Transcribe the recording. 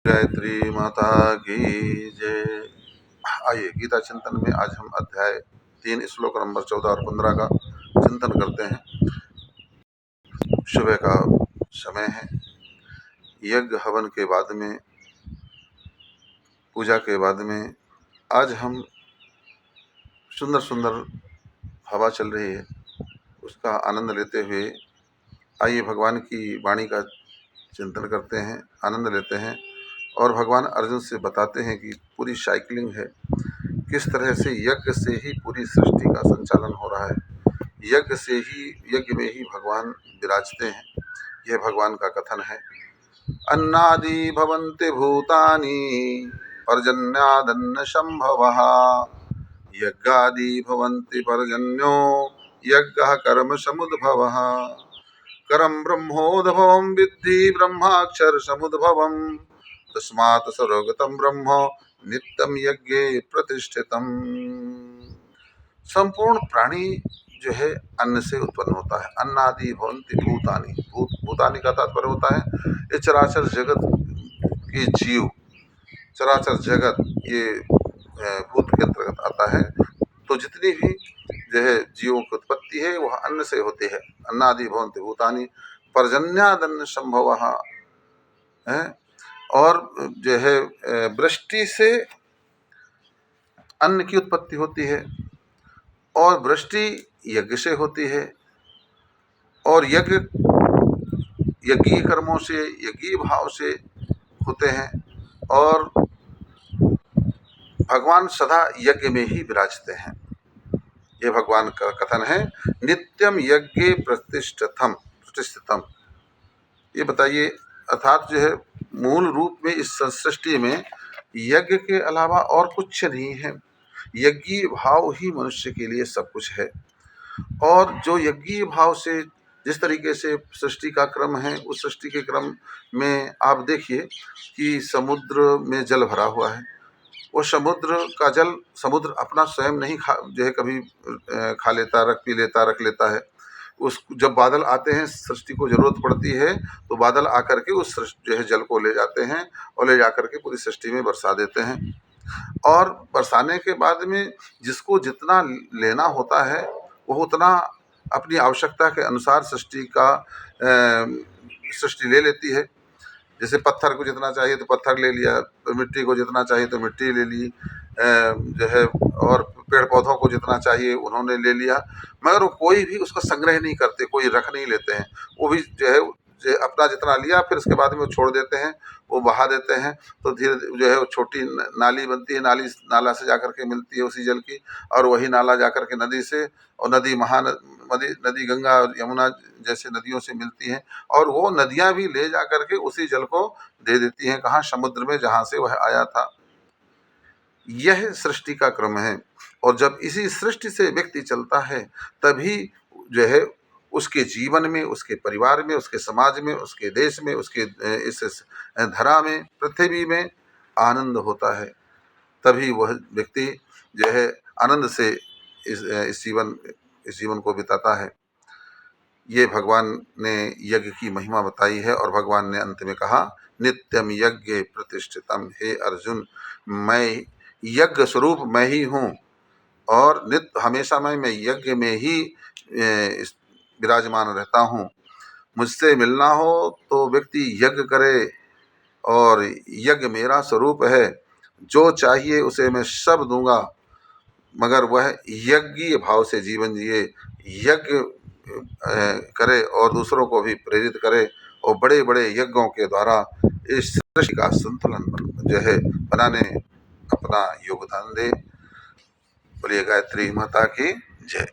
गायत्री माता की जय। आइए गीता चिंतन में आज हम अध्याय 3 श्लोक नंबर 14 और 15 का चिंतन करते हैं। सुबह का समय है। यज्ञ हवन के बाद में, पूजा के बाद में आज हम सुंदर सुंदर हवा चल रही है, उसका आनंद लेते हुए आइए भगवान की वाणी का चिंतन करते हैं, आनंद लेते हैं और भगवान अर्जुन से बताते हैं कि पूरी साइकिलिंग है, किस तरह से यज्ञ से ही पूरी सृष्टि का संचालन हो रहा है। यज्ञ में ही भगवान विराजते हैं। यह भगवान का कथन है। अन्नादि भवन्ति भूतानि पर्जन्यादन्न संभवः, यज्ञादि भवन्ति पर्जन्यो यज्ञः कर्म समुद्भवः। करम ब्रह्मोद्भवं विद्धि ब्रह्माक्षर समुद्भवम्, तस्मात् सर्वगतं ब्रह्म नित्यं यज्ञे प्रतिष्ठितम्। संपूर्ण प्राणी जो है अन्न से उत्पन्न होता है। अन्नादि भवन्ति भूतानि, भूतानि का तात्पर्य होता है ये चराचर जगत के जीव, चराचर जगत ये भूत के अंतर्गत आता है। तो जितनी भी जो है जीवों की उत्पत्ति है वह अन्न से होती है। अन्नादि भवन्ति भूतानि पर्जन्यादन्न संभवः है, और जो है वृष्टि से अन्न की उत्पत्ति होती है, और वृष्टि यज्ञ से होती है, और यज्ञीय कर्मों से, यज्ञीय भाव से होते हैं, और भगवान सदा यज्ञ में ही विराजते हैं। ये भगवान का कथन है। नित्यम यज्ञे प्रतिष्ठितम। ये बताइए, अर्थात जो है मूल रूप में इस सृष्टि में यज्ञ के अलावा और कुछ नहीं है। यज्ञीय भाव ही मनुष्य के लिए सब कुछ है। और जो यज्ञीय भाव से जिस तरीके से सृष्टि का क्रम है, उस सृष्टि के क्रम में आप देखिए कि समुद्र में जल भरा हुआ है। वो समुद्र का जल समुद्र अपना स्वयं नहीं जो है कभी खा लेता, पी लेता, रख लेता है। उस जब बादल आते हैं, सृष्टि को जरूरत पड़ती है तो बादल आकर के उस जो है जल को ले जाते हैं और ले जाकर के पूरी सृष्टि में बरसा देते हैं। और बरसाने के बाद में जिसको जितना लेना होता है वो उतना अपनी आवश्यकता के अनुसार सृष्टि ले लेती है। जैसे पत्थर को जितना चाहिए तो पत्थर ले लिया, मिट्टी को जितना चाहिए तो मिट्टी ले ली, जो है और पेड़ पौधों को जितना चाहिए उन्होंने ले लिया। मगर वो कोई भी उसका संग्रह नहीं करते, कोई रख नहीं लेते हैं। वो भी जो है अपना जितना लिया फिर उसके बाद में वो छोड़ देते हैं, वो बहा देते हैं। तो धीरे जो है वो छोटी नाली बनती है, नाला से जाकर के मिलती है उसी जल की, और वही नाला जाकर के नदी से, और नदी गंगा और यमुना जैसे नदियों से मिलती हैं, और वो नदियां भी ले जाकर के उसी जल को दे देती हैं, कहाँ? समुद्र में, जहाँ से वह आया था। यह सृष्टि का क्रम है। और जब इसी सृष्टि से व्यक्ति चलता है तभी जो है उसके जीवन में, उसके परिवार में, उसके समाज में, उसके देश में, उसके इस धरा में, पृथ्वी में आनंद होता है। तभी वह व्यक्ति जो है आनंद से इस जीवन को बिताता है। ये भगवान ने यज्ञ की महिमा बताई है, और भगवान ने अंत में कहा नित्यम यज्ञ प्रतिष्ठितम। हे अर्जुन, मैं यज्ञ स्वरूप मैं ही हूँ, और नित्य हमेशा मैं यज्ञ में ही विराजमान रहता हूँ। मुझसे मिलना हो तो व्यक्ति यज्ञ करे, और यज्ञ मेरा स्वरूप है। जो चाहिए उसे मैं सब दूंगा, मगर वह यज्ञीय भाव से जीवन जिए, यज्ञ करे और दूसरों को भी प्रेरित करे, और बड़े बड़े यज्ञों के द्वारा इस सृष्टि का संतुलन जो है बनाने अपना योगदान दे। बोलिए गायत्री माता की जय।